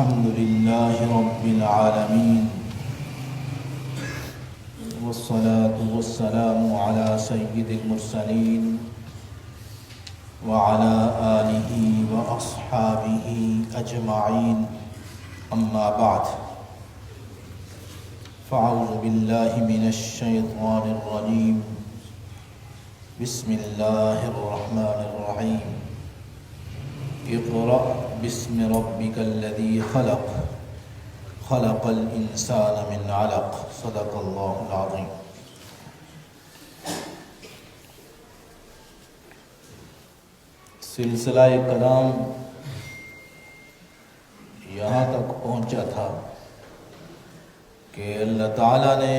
الحمد لله رب العالمين والصلاة والسلام على سيد المرسلين وعلى آله وأصحابه أجمعين أما بعد فأعوذ بالله من الشيطان الرجيم بسم الله الرحمن الرحيم اقرأ باسم ربك الذي خلق خلق الإنسان من علق صدق الله العظيم۔ سلسلہ کلام یہاں تک پہنچا تھا کہ اللہ تعالیٰ نے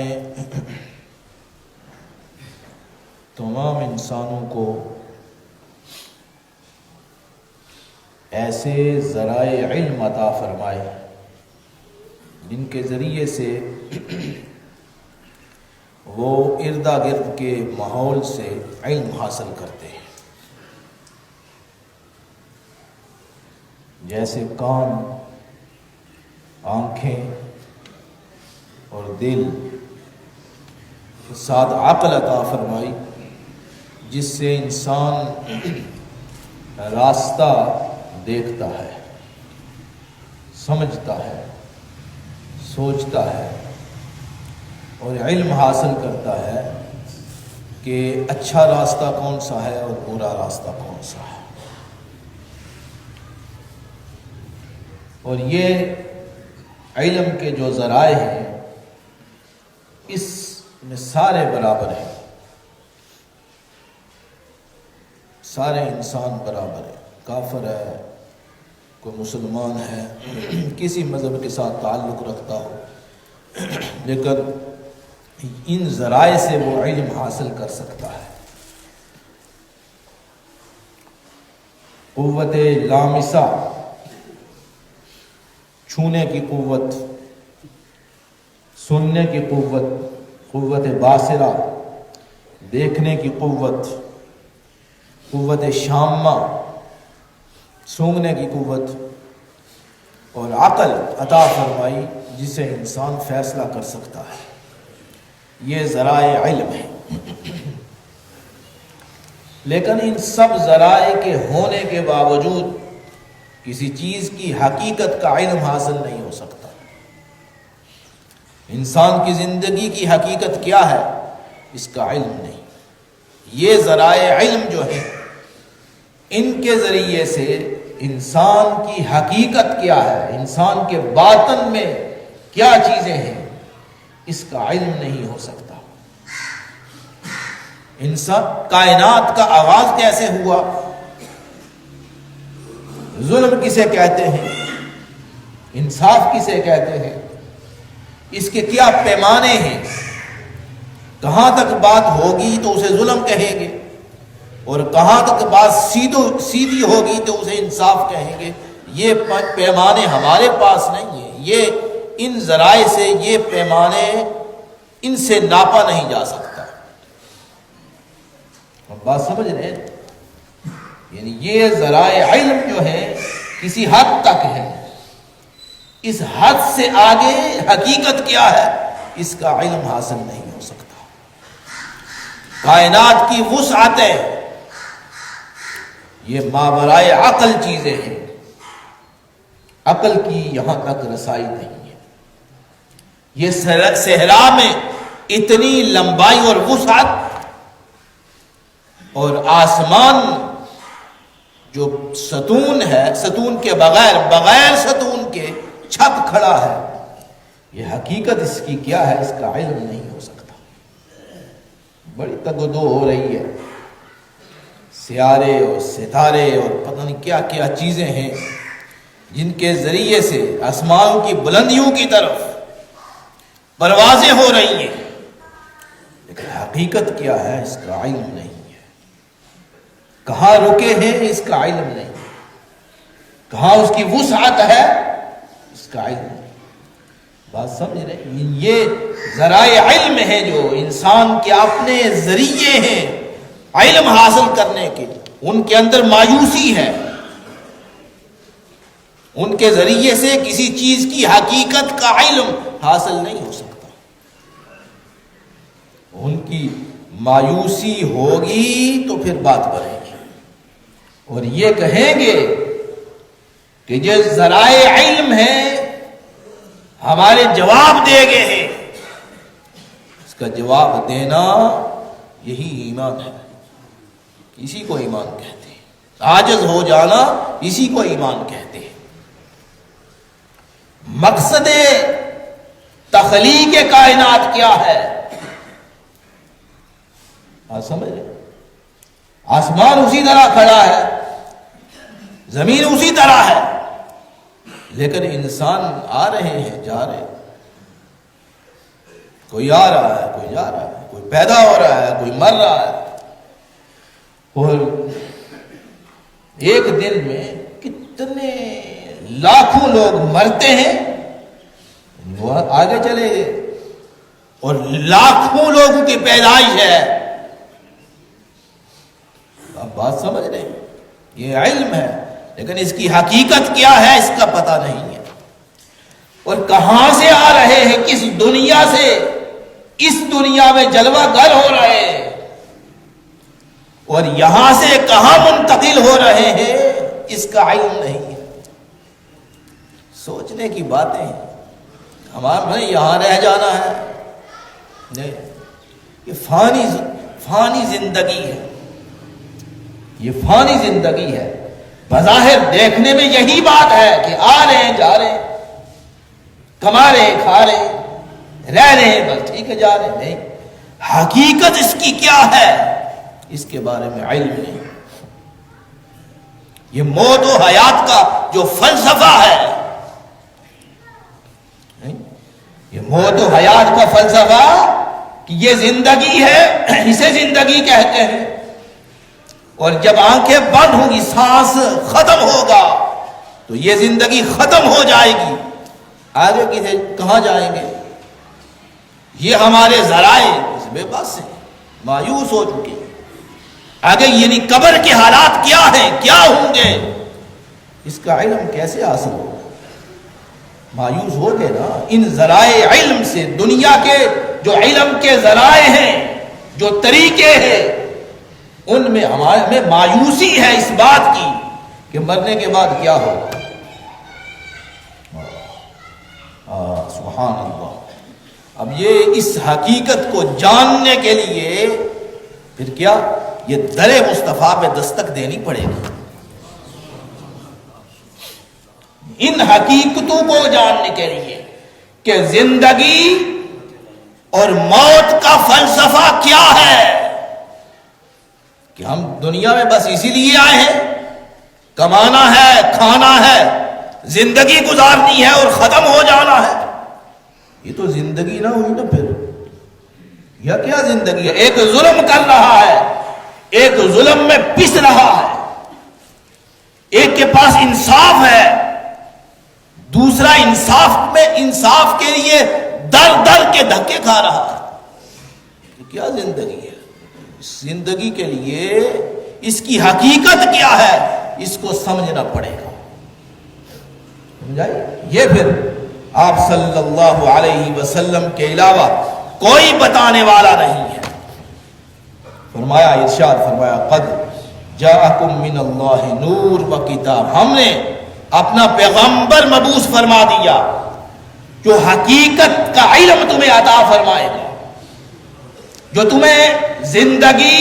تمام انسانوں کو ایسے ذرائع علم عطا فرمائے جن کے ذریعے سے وہ اردا گرد کے ماحول سے علم حاصل کرتے ہیں، جیسے کان، آنکھیں اور دل، ساتھ عقل عطا فرمائی جس سے انسان راستہ دیکھتا ہے، سمجھتا ہے، سوچتا ہے اور علم حاصل کرتا ہے کہ اچھا راستہ کون سا ہے اور برا راستہ کون سا ہے۔ اور یہ علم کے جو ذرائع ہیں اس میں سارے برابر ہیں، سارے انسان برابر ہیں، کافر ہے، کوئی مسلمان ہے، کسی مذہب کے ساتھ تعلق رکھتا ہو، لیکن ان ذرائع سے وہ علم حاصل کر سکتا ہے۔ قوت لامسہ، چھونے کی قوت، سننے کی قوت، قوت باصرہ، دیکھنے کی قوت، قوت شامہ، سونگھنے کی قوت، اور عقل عطا فرمائی جس سے انسان فیصلہ کر سکتا ہے۔ یہ ذرائع علم ہے، لیکن ان سب ذرائع کے ہونے کے باوجود کسی چیز کی حقیقت کا علم حاصل نہیں ہو سکتا۔ انسان کی زندگی کی حقیقت کیا ہے اس کا علم نہیں۔ یہ ذرائع علم جو ہیں ان کے ذریعے سے انسان کی حقیقت کیا ہے، انسان کے باطن میں کیا چیزیں ہیں، اس کا علم نہیں ہو سکتا۔ انسان کائنات کا آغاز کیسے ہوا، ظلم کسے کہتے ہیں، انصاف کسے کہتے ہیں، اس کے کیا پیمانے ہیں، کہاں تک بات ہوگی تو اسے ظلم کہیں گے اور کہاں تک بات سیدھی ہوگی تو اسے انصاف کہیں گے، یہ پیمانے ہمارے پاس نہیں ہیں۔ یہ ان ذرائع سے یہ پیمانے ان سے ناپا نہیں جا سکتا۔ ہم بات سمجھ رہے ہیں؟ یعنی یہ ذرائع علم جو ہیں کسی حد تک ہے، اس حد سے آگے حقیقت کیا ہے اس کا علم حاصل نہیں ہو سکتا۔ کائنات کی وسعتیں یہ ماورائے عقل چیزیں ہیں، عقل کی یہاں تک رسائی نہیں ہے۔ یہ صحرا میں اتنی لمبائی اور وسعت، اور آسمان جو ستون ہے، ستون کے بغیر ستون کے چھت کھڑا ہے، یہ حقیقت اس کی کیا ہے اس کا علم نہیں ہو سکتا۔ بڑی تگدو ہو رہی ہے، سیارے اور ستارے اور پتہ نہیں کیا کیا چیزیں ہیں جن کے ذریعے سے آسمانوں کی بلندیوں کی طرف پروازیں ہو رہی ہیں، لیکن حقیقت کیا ہے اس کا علم نہیں ہے۔ کہاں رکے ہیں اس کا علم نہیں، کہاں اس کی وسعت ہے اس کا علم نہیں۔ بات سمجھ رہے؟ یہ ذرائع علم ہیں جو انسان کے اپنے ذریعے ہیں علم حاصل کرنے کے، ان کے اندر مایوسی ہے، ان کے ذریعے سے کسی چیز کی حقیقت کا علم حاصل نہیں ہو سکتا. ان کی مایوسی ہوگی تو پھر بات بڑھے گی اور یہ کہیں گے کہ جو ذرائع علم ہیں ہمارے جواب دے گئے ہیں. اس کا جواب دینا یہی ایمان ہے. اسی کو ایمان کہتے ہیں. عاجز ہو جانا اسی کو ایمان کہتے ہیں. مقصد تخلیق کائنات کیا ہے؟ آپ سمجھ رہے؟ آسمان اسی طرح کھڑا ہے, زمین اسی طرح ہے, لیکن انسان آ رہے ہیں, جا رہے ہیں. کوئی آ رہا ہے, کوئی جا رہا ہے, کوئی پیدا ہو رہا ہے, کوئی مر رہا ہے. اور ایک دن میں کتنے لاکھوں لوگ مرتے ہیں, وہ آگے چلے گئے, اور لاکھوں لوگوں کی پیدائش ہے. آپ بات سمجھ رہے ہیں؟ یہ علم ہے, لیکن اس کی حقیقت کیا ہے اس کا پتہ نہیں ہے. اور کہاں سے آ رہے ہیں, کس دنیا سے اس دنیا میں جلوہ گر ہو رہے ہیں, اور یہاں سے کہاں منتقل ہو رہے ہیں اس کا علم نہیں ہے. سوچنے کی باتیں ہیں. ہمارے یہاں رہ جانا ہے نہیں, یہ فانی زندگی ہے. یہ فانی زندگی ہے. بظاہر دیکھنے میں یہی بات ہے کہ آ رہے ہیں, جا رہے ہیں, کما رہے ہیں, کھا رہے ہیں, رہ رہے ہیں, بس ٹھیک ہے, جا رہے ہیں. نہیں, حقیقت اس کی کیا ہے اس کے بارے میں علم نہیں. یہ موت و حیات کا جو فلسفہ ہے, یہ موت و حیات کا فلسفہ کہ یہ زندگی ہے, اسے زندگی کہتے ہیں, اور جب آنکھیں بند ہوں گی, سانس ختم ہوگا تو یہ زندگی ختم ہو جائے گی. آگے کسے کہاں جائیں گے؟ یہ ہمارے ذرائع اس بے بس سے مایوس ہو چکے. آگے یعنی قبر کے حالات کیا ہیں, کیا ہوں گے, اس کا علم کیسے حاصل ہوگا؟ مایوس ہو گئے نا ان ذرائع علم سے. دنیا کے جو علم کے ذرائع ہیں, جو طریقے ہیں, ان میں ہمارے میں مایوسی ہے اس بات کی کہ مرنے کے بعد کیا ہوگا. سبحان اللہ. اب یہ اس حقیقت کو جاننے کے لیے پھر کیا, یہ در مصطفیٰ پہ دستک دینی پڑے گی. ان حقیقتوں کو جاننے کے لیے کہ زندگی اور موت کا فلسفہ کیا ہے, کہ ہم دنیا میں بس اسی لیے آئے ہیں, کمانا ہے, کھانا ہے, زندگی گزارنی ہے اور ختم ہو جانا ہے. یہ تو زندگی نہ ہوئی نا پھر. یا کیا زندگی ہے؟ ایک ظلم کر رہا ہے, ایک ظلم میں پس رہا ہے, ایک کے پاس انصاف ہے, دوسرا انصاف کے لیے در در کے دھکے کھا رہا ہے. تو کیا زندگی ہے؟ زندگی کے لیے اس کی حقیقت کیا ہے اس کو سمجھنا پڑے گا. سمجھائیے؟ یہ پھر آپ صلی اللہ علیہ وسلم کے علاوہ کوئی بتانے والا نہیں ہے. فرمایا, ارشاد فرمایا, قد جاءکم من اللہ نور و کتاب. ہم نے اپنا پیغمبر مبعوث فرما دیا جو حقیقت کا علم تمہیں عطا فرمائے گا, جو تمہیں زندگی,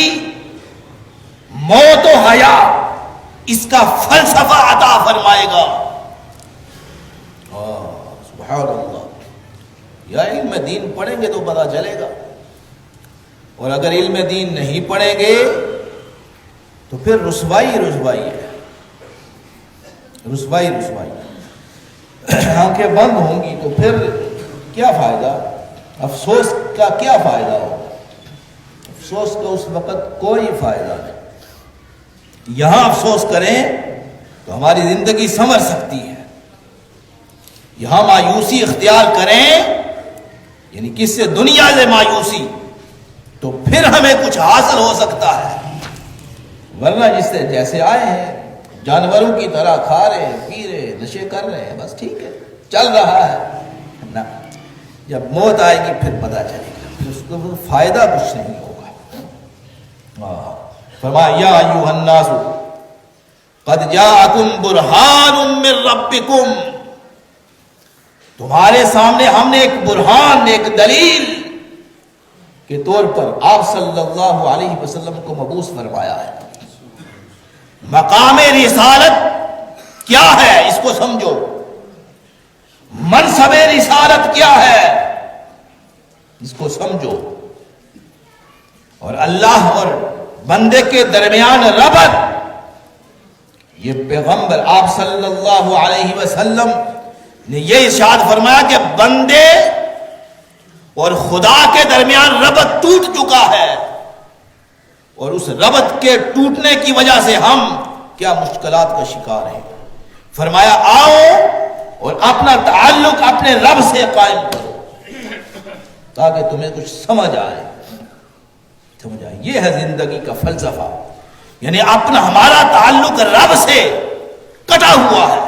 موت و حیات اس کا فلسفہ عطا فرمائے گا. سبحان اللہ. یا علم دین پڑھیں گے تو پتہ چلے گا, اور اگر علم دین نہیں پڑھیں گے تو پھر رسوائی ہے, رسوائی. آنکھیں بند ہوں گی تو پھر کیا فائدہ, افسوس کا کیا فائدہ ہوگا؟ افسوس کا اس وقت کوئی فائدہ نہیں. یہاں افسوس کریں تو ہماری زندگی سنور سکتی ہے, یہاں مایوسی اختیار کریں یعنی کس سے, دنیا سے مایوسی, تو پھر ہمیں کچھ حاصل ہو سکتا ہے. ورنہ جس سے جیسے آئے ہیں جانوروں کی طرح کھا رہے, پی رہے, نشے کر رہے ہیں، بس ٹھیک ہے چل رہا ہے نا، جب موت آئے گی پھر پتہ چلے گا، پھر اس کو فائدہ کچھ نہیں ہوگا۔ فرمایا یا ایھا الناس قد جاءکم برہان من ربکم، تمہارے سامنے ہم نے ایک برہان، ایک دلیل کے طور پر آپ صلی اللہ علیہ وسلم کو مبعوث فرمایا ہے۔ مقام رسالت کیا ہے اس کو سمجھو، منصب رسالت کیا ہے اس کو سمجھو، اور اللہ اور بندے کے درمیان ربط، یہ پیغمبر آپ صلی اللہ علیہ وسلم نے یہ ارشاد فرمایا کہ بندے اور خدا کے درمیان ربط ٹوٹ چکا ہے، اور اس ربط کے ٹوٹنے کی وجہ سے ہم کیا مشکلات کا شکار ہیں۔ فرمایا آؤ اور اپنا تعلق اپنے رب سے قائم کرو تاکہ تمہیں کچھ سمجھ آئے۔ یہ ہے زندگی کا فلسفہ، یعنی اپنا ہمارا تعلق رب سے کٹا ہوا ہے،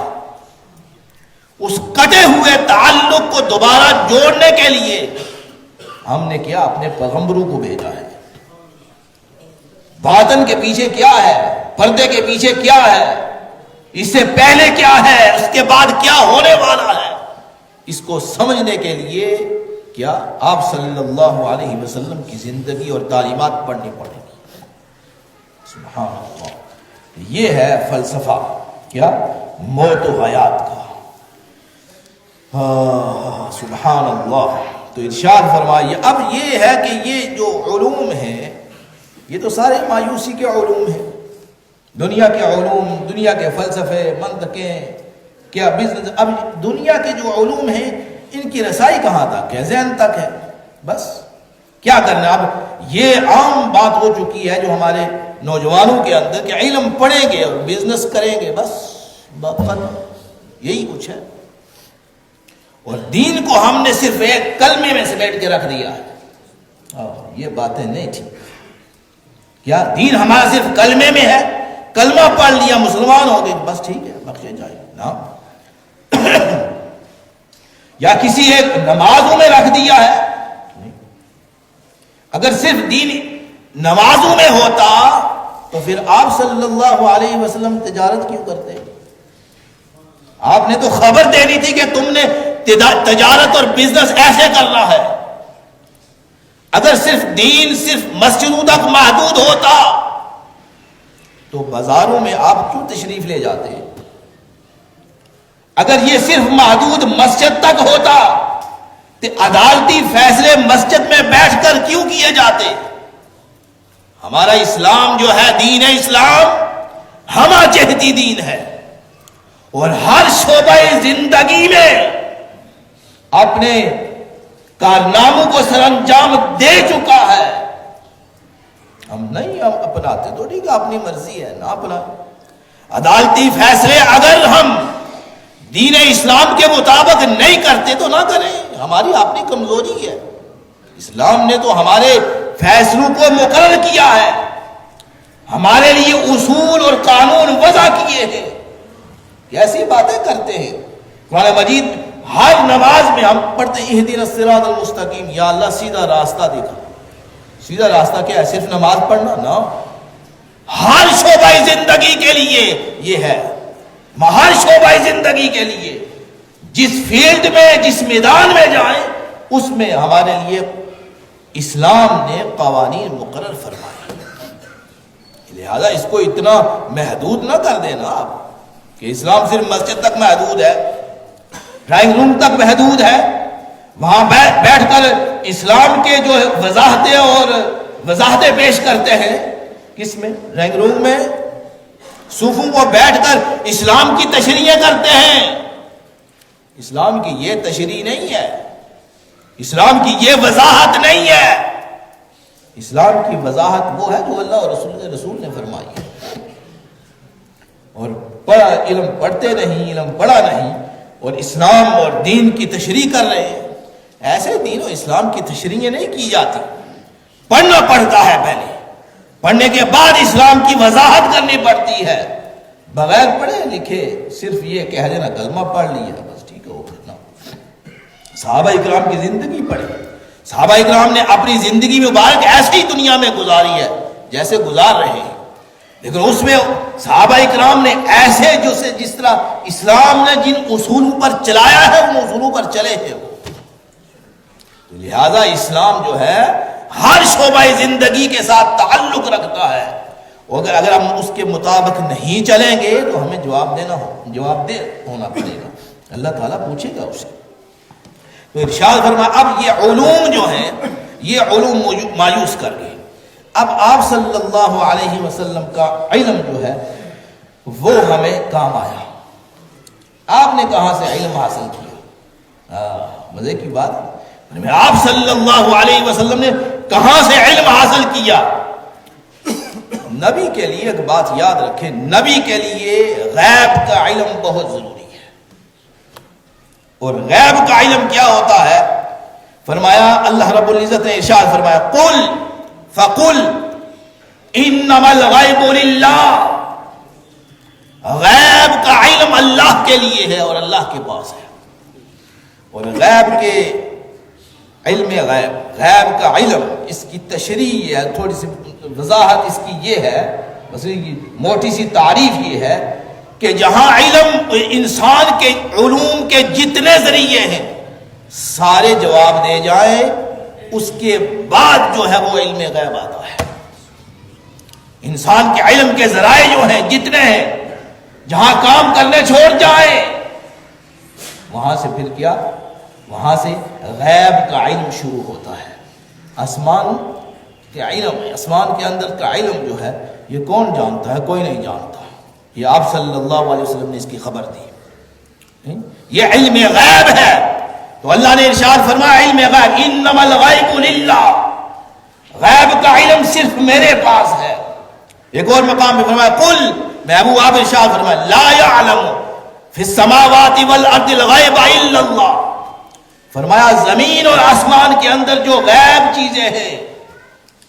اس کٹے ہوئے تعلق کو دوبارہ جوڑنے کے لیے ہم نے کیا اپنے پیغمبروں کو بھیجا ہے۔ باطن کے پیچھے کیا ہے، پردے کے پیچھے کیا ہے، اس سے پہلے کیا ہے، اس کے بعد کیا ہونے والا ہے، اس کو سمجھنے کے لیے کیا آپ صلی اللہ علیہ وسلم کی زندگی اور تعلیمات پڑھنی پڑے گی۔ سبحان اللہ، یہ ہے فلسفہ کیا موت و حیات کا۔ سبحان اللہ۔ تو ارشاد فرمائیے، اب یہ ہے کہ یہ جو علوم ہیں یہ تو سارے مایوسی کے علوم ہیں، دنیا کے علوم، دنیا کے فلسفے، منطقیں، کیا بزنس، اب دنیا کے جو علوم ہیں ان کی رسائی کہاں تک ہے؟ ذہن تک ہے، بس کیا کرنا۔ اب یہ عام بات ہو چکی ہے جو ہمارے نوجوانوں کے اندر کہ علم پڑھیں گے اور بزنس کریں گے، بس ختم، یہی کچھ ہے۔ اور دین کو ہم نے صرف ایک کلمے میں سمیٹ کے رکھ دیا ہے۔ یہ باتیں نہیں تھی، کیا دین ہمارا صرف کلمے میں ہے، کلمہ پڑھ لیا مسلمان ہو گئے بس ٹھیک ہے بخشے جائے نا، یا کسی ایک نمازوں میں رکھ دیا ہے۔ اگر صرف دین نمازوں میں ہوتا تو پھر آپ صلی اللہ علیہ وسلم تجارت کیوں کرتے؟ آپ نے تو خبر دینی تھی کہ تم نے تجارت اور بزنس ایسے کرنا ہے۔ اگر صرف دین صرف مسجدوں تک محدود ہوتا تو بازاروں میں آپ کیوں تشریف لے جاتے؟ اگر یہ صرف محدود مسجد تک ہوتا تو عدالتی فیصلے مسجد میں بیٹھ کر کیوں کیے جاتے؟ ہمارا اسلام جو ہے دین اسلام ہمہ جہتی دین ہے، اور ہر شعبہ زندگی میں اپنے کارناموں کو سر انجام دے چکا ہے۔ ہم نہیں اپناتے تو ٹھیک ہے، اپنی مرضی ہے نہ اپنا۔ عدالتی فیصلے اگر ہم دین اسلام کے مطابق نہیں کرتے تو نہ کریں، ہماری اپنی کمزوری ہے۔ اسلام نے تو ہمارے فیصلوں کو مقرر کیا ہے، ہمارے لیے اصول اور قانون وضع کیے ہیں، کیسی باتیں کرتے ہیں۔ قرآن مجید ہر نماز میں ہم پڑھتے ہیں اہدنا الصراط المستقیم، یا اللہ سیدھا راستہ دکھا۔ سیدھا راستہ کیا ہے؟ صرف نماز پڑھنا؟ نہ، ہر شعبہ زندگی کے لیے یہ ہے، ہر شعبہ زندگی کے لیے جس فیلڈ میں جس میدان میں جائیں اس میں ہمارے لیے اسلام نے قوانین مقرر فرمائے، لہذا اس کو اتنا محدود نہ کر دینا آپ کہ اسلام صرف مسجد تک محدود ہے، ڈرائنگ روم تک محدود ہے، وہاں بیٹھ کر اسلام کے جو وضاحتیں پیش کرتے ہیں، کس میں؟ ڈرائنگ روم میں صوفوں کو بیٹھ کر اسلام کی تشریحیں کرتے ہیں۔ اسلام کی یہ تشریح نہیں ہے، اسلام کی یہ وضاحت نہیں ہے، اسلام کی وضاحت وہ ہے جو اللہ اور رسول نے فرمائی ہے۔ اور علم پڑھتے نہیں، علم پڑھا نہیں، اور اسلام اور دین کی تشریح کر رہے ہیں۔ ایسے دین و اسلام کی تشریحیں نہیں کی جاتی، پڑھنا پڑتا ہے پہلے، پڑھنے کے بعد اسلام کی وضاحت کرنی پڑتی ہے، بغیر پڑھے لکھے صرف یہ کہہ دینا کلمہ پڑھ لیا بس ٹھیک ہے وہ پڑھنا. صحابہ اکرام کی زندگی پڑھے. صحابہ اکرام نے اپنی زندگی مبارک ایسی دنیا میں گزاری ہے جیسے گزار رہے ہیں، لیکن اس میں صحابہ اکرام نے ایسے جس طرح اسلام نے جن اصولوں پر چلایا ہے ان اصولوں پر چلے ہیں وہ. تو لہذا اسلام جو ہے ہر شعبہ زندگی کے ساتھ تعلق رکھتا ہے، اور اگر ہم اس کے مطابق نہیں چلیں گے تو ہمیں جواب دہ ہونا پڑے گا، اللہ تعالیٰ پوچھے گا اسے. تو ارشاد فرمایا اب یہ علوم جو ہیں یہ علوم مایوس کر گئے. اب آپ صلی اللہ علیہ وسلم کا علم جو ہے وہ ہمیں کام آیا. آپ نے کہاں سے علم حاصل کیا؟ مزے کی بات، آپ صلی اللہ علیہ وسلم نے کہاں سے علم حاصل کیا؟ نبی کے لیے ایک بات یاد رکھیں، نبی کے لیے غیب کا علم بہت ضروری ہے. اور غیب کا علم کیا ہوتا ہے؟ فرمایا اللہ رب العزت نے ارشاد فرمایا قل فقل انما الغیب للہ. غیب کا علم اللہ کے لیے ہے اور اللہ کے پاس ہے. اور غیب کے علم غیب کا علم، اس کی تشریح ہے، تھوڑی سی وضاحت اس کی یہ ہے، بس موٹی سی تعریف یہ ہے کہ جہاں علم انسان کے علوم کے جتنے ذریعے ہیں سارے جواب دے جائیں، اس کے بعد جو ہے وہ علم غیب آتا ہے. انسان کے علم کے ذرائع جو ہیں جتنے ہیں، جہاں کام کرنے چھوڑ جائیں وہاں سے پھر کیا؟ وہاں سے غیب کا علم شروع ہوتا ہے. آسمان کے علم، آسمان کے اندر کا علم جو ہے یہ کون جانتا ہے؟ کوئی نہیں جانتا. یہ آپ صلی اللہ علیہ وسلم نے اس کی خبر دی. یہ علم غیب ہے. تو اللہ نے ارشاد فرمایا علم غیب انما الغیب للہ، غیب کا علم صرف میرے پاس ہے. ایک اور مقام پہ فرمایا قل، محبوب آپ ارشاد فرمایا لا یعلم فی السماوات والارض الغیب الا اللہ. فرمایا زمین اور آسمان کے اندر جو غیب چیزیں ہیں،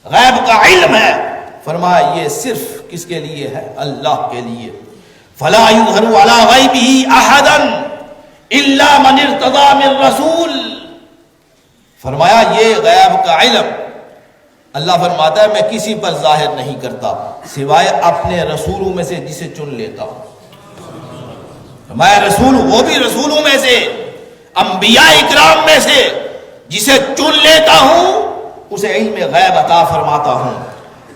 غیب کا علم ہے، فرمایا یہ صرف کس کے لیے ہے؟ اللہ کے لیے. فلا یظہر علی غیبہ احدا الا من ارتضی من رسول. فرمایا یہ غیب کا علم اللہ فرماتا ہے میں کسی پر ظاہر نہیں کرتا سوائے اپنے رسولوں میں سے جسے چن لیتا ہوں. فرمایا رسول وہ بھی رسولوں میں سے، انبیاء اکرام میں سے جسے چن لیتا ہوں اسے علم غیب عطا فرماتا ہوں.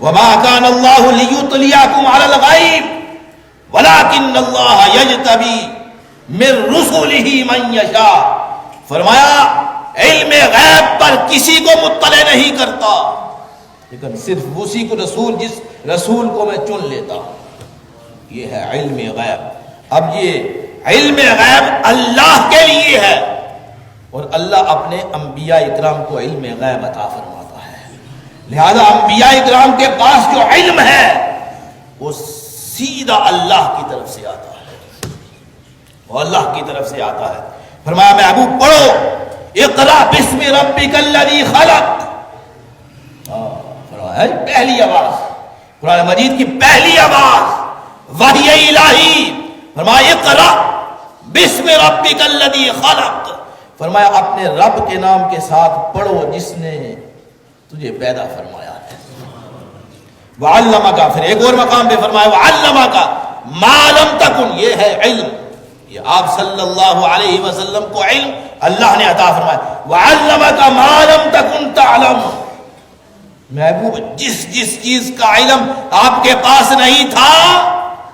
وما كان الله ليطلعكم على الغيب ولكن الله يجتبي من رسله من يشاء. فرمایا علم غیب پر کسی کو مطلع نہیں کرتا لیکن صرف اسی کو جس رسول کو میں چن لیتا ہوں. یہ ہے علم غیب. اب یہ علم غیب اللہ کے لیے ہے اور اللہ اپنے انبیاء اکرام کو علم غیب عطا فرماتا ہے. لہذا انبیاء اکرام کے پاس جو علم ہے وہ سیدھا اللہ کی طرف سے آتا ہے، وہ اللہ کی طرف سے آتا ہے. فرمایا محبوب پڑھو اقرا بسم ربک الذی خلق. پہلی آواز قرآن مجید کی پہلی آواز وحی الہی. فرمایا اقرا بسم ربک الذی خلق. فرمایا اپنے رب کے نام کے ساتھ پڑھو جس نے تجھے پیدا فرمایا ہے. وعلمک، پھر ایک اور مقام پہ فرمایا وعلمک ما لم تکن. یہ ہے علم، یہ آپ صلی اللہ علیہ وسلم کو علم اللہ نے عطا فرمایا. وعلمک ما لم تکن تعلم. محبوب جس چیز کا علم آپ کے پاس نہیں تھا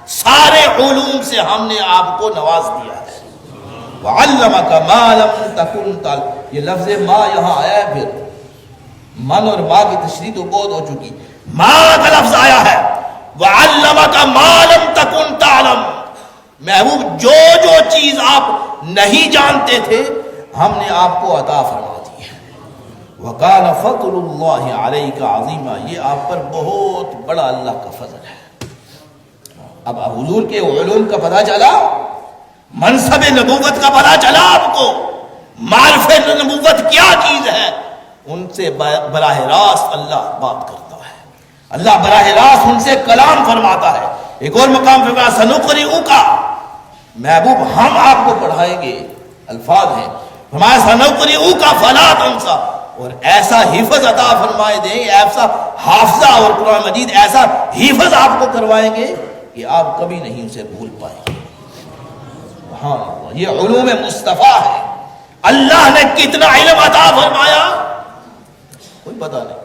سارے علوم سے ہم نے آپ کو نواز دیا ہے. وعلمک ما لم تکن تعلم. یہ لفظ ما یہاں آیا ہے، پھر من اور ما کی تشریح تو بہت ہو چکی. ما کا لفظ آیا ہے وعلمک ما لم تکن تعلم. محبوب جو چیز آپ نہیں جانتے تھے ہم نے آپ کو عطا فرما دی ہے. وَقَالَ فَضْلُ اللَّهِ عَلَيْكَ عَظِيمًا. یہ آپ پر بہت بڑا اللہ کا فضل ہے. اب حضور کے علوم کا پتہ چلا، منصب نبوت کا پتہ چلا آپ کو، معرفت نبوت کیا چیز ہے. ان سے براہ راست اللہ بات کرتا ہے، اللہ براہ راست ان سے کلام فرماتا ہے. ایک اور مقام فرمایا سنقرئک، محبوب ہم آپ کو پڑھائیں گے، الفاظ ہیں، فرمایا سنقرئک فلا تنسى، اور ایسا حفظ عطا فرمائے دیں، ایسا حافظہ اور قرآن مجید ایسا حفظ آپ کو کروائیں گے کہ آپ کبھی نہیں اسے بھول پائیں گے۔ ہاں یہ علوم مصطفیٰ ہے۔ اللہ نے کتنا علم عطا فرمایا کوئی پتہ نہیں،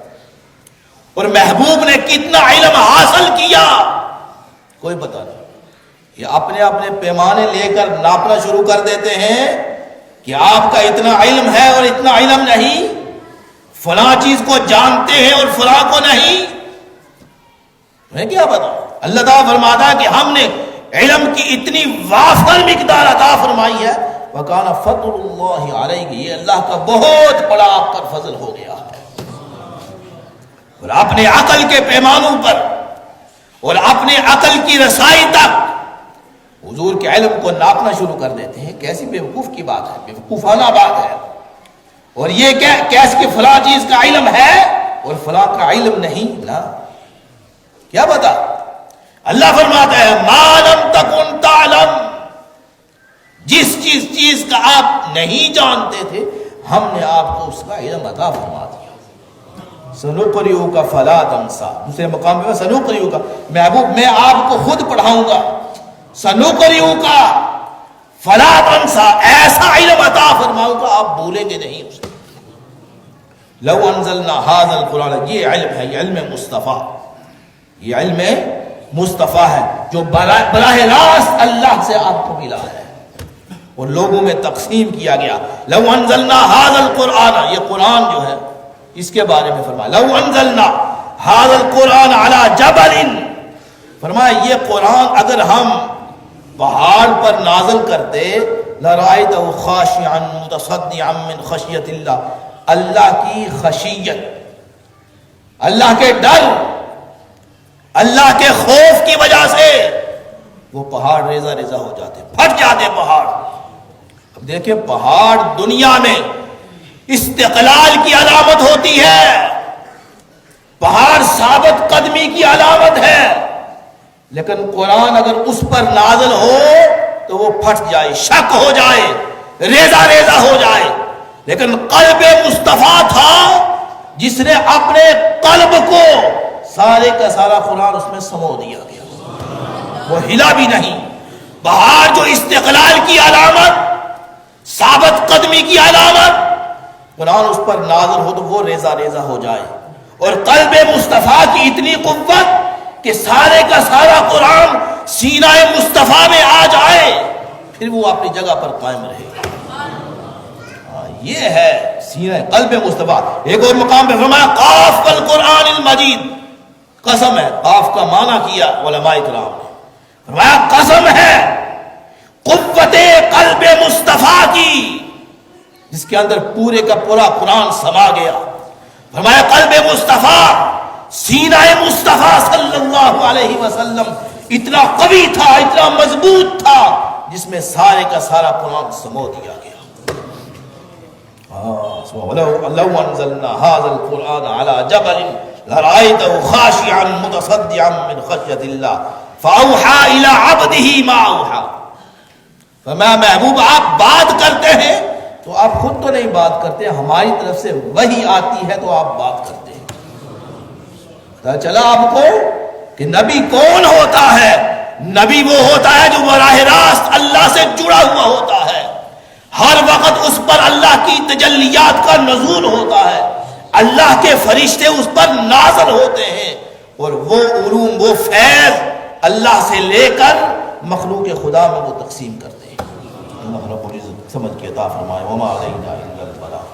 اور محبوب نے کتنا علم حاصل کیا کوئی پتہ نہیں۔ یہ اپنے اپنے پیمانے لے کر ناپنا شروع کر دیتے ہیں کہ آپ کا اتنا علم ہے اور اتنا علم نہیں، فلاں چیز کو جانتے ہیں اور فلاں کو نہیں، میں کیا بتاؤں۔ اللہ تعالیٰ فرماتا ہے کہ ہم نے علم کی اتنی وافر مقدار عطا فرمائی ہے، وَكَانَ فَضْلُ اللَّهِ عَلَيْكَ، یہ اللہ کا بہت بڑا آپ پر فضل ہو گیا ہے۔ اور اپنے عقل کے پیمانوں پر اور اپنے عقل کی رسائی تک حضور کے علم کو ناپنا شروع کر دیتے ہیں، کیسی بیوقوف کی بات ہے، بیوقوفانہ بات ہے۔ اور یہ کیس کہ فلاں چیز کا علم ہے اور فلاں کا علم نہیں، نا کیا بتا۔ اللہ فرماتا ہے ما لم تکن تعلم، جس چیز کا آپ نہیں جانتے تھے ہم نے آپ کو اس کا علم عطا فرما دیا۔ سنقرئک فلا تنسى، دوسرے مقام پہ سنقرئک، محبوب میں آپ کو خود پڑھاؤں گا، سنقرئک فلا تنسى، ایسا علم عطا فرماؤں گا آپ بھولیں گے نہیں اسے۔ لو انزلنا هذا القرآن، یہ علم ہے، یہ علم مصطفیٰ، یہ علم مصطفیٰ ہے جو براہ راست اللہ سے آپ کو ملا ہے اور لوگوں میں تقسیم کیا گیا۔ لو انزلنا هذا القرآن، یہ قرآن جو ہے اس کے بارے میں فرمایا لو انزلنا هذا القرآن على جبل، فرمایا یہ قرآن اگر ہم پہاڑ پر نازل کرتے لرأيته خاشعا متصدعا من خشیۃ اللہ، اللہ کی خشیت، اللہ کے ڈر، اللہ کے خوف کی وجہ سے وہ پہاڑ ریزہ ریزہ ہو جاتے، پھٹ جاتے پہاڑ۔ اب دیکھیں پہاڑ دنیا میں استقلال کی علامت ہوتی ہے، پہاڑ ثابت قدمی کی علامت ہے، لیکن قرآن اگر اس پر نازل ہو تو وہ پھٹ جائے، شک ہو جائے، ریزہ ریزہ ہو جائے۔ لیکن قلب مصطفیٰ تھا جس نے اپنے قلب کو سارے کا سارا قرآن اس میں سمو دیا گیا، وہ ہلا بھی نہیں۔ پہاڑ جو استقلال کی علامت، ثابت قدمی کی علامت، قرآن اس پر نازل ہو تو وہ ریزہ ریزہ ہو جائے، اور قلب مصطفیٰ کی اتنی قوت کہ سارے کا سارا قرآن سینہ مصطفیٰ میں آ جائے، پھر وہ اپنی جگہ پر قائم رہے۔ یہ ہے سینہ قلب مصطفیٰ۔ ایک اور مقام پہ فرمایا قاف والقرآن المجید، قسم ہے، قاف کا معنی کیا علماء کرام نے، فرمایا قسم ہے قوت قلب مصطفیٰ کی جس کے اندر پورے کا پورا قرآن سما گیا۔ فرمایا قلب مصطفیٰ، سینہ مصطفیٰ صلی اللہ علیہ وسلم اتنا قوی تھا، اتنا مضبوط تھا جس میں سارے کا سارا قرآن سمو دیا گیا۔ لو انزلنا هذا القرآن على جبل لرأيته خاشعا متصدعا من خشية الله فأوحى إلى عبده ما أوحى۔ فرمایا محبوب آپ بات کرتے ہیں تو آپ خود تو نہیں بات کرتے، ہماری طرف سے وحی آتی ہے تو آپ بات کرتے ہیں۔ پتہ چلا آپ کو کہ نبی کون ہوتا ہے؟ نبی وہ ہوتا ہے جو براہ راست اللہ سے جڑا ہوا ہوتا ہے، ہر وقت اس پر اللہ کی تجلیات کا نزول ہوتا ہے، اللہ کے فرشتے اس پر نازل ہوتے ہیں، اور وہ علوم، وہ فیض اللہ سے لے کر مخلوق خدا میں وہ تقسیم کرتے ہیں۔ اللہ رب العزت سمجھ کے عطا فرمائے۔ وما علینا الا البلاغ۔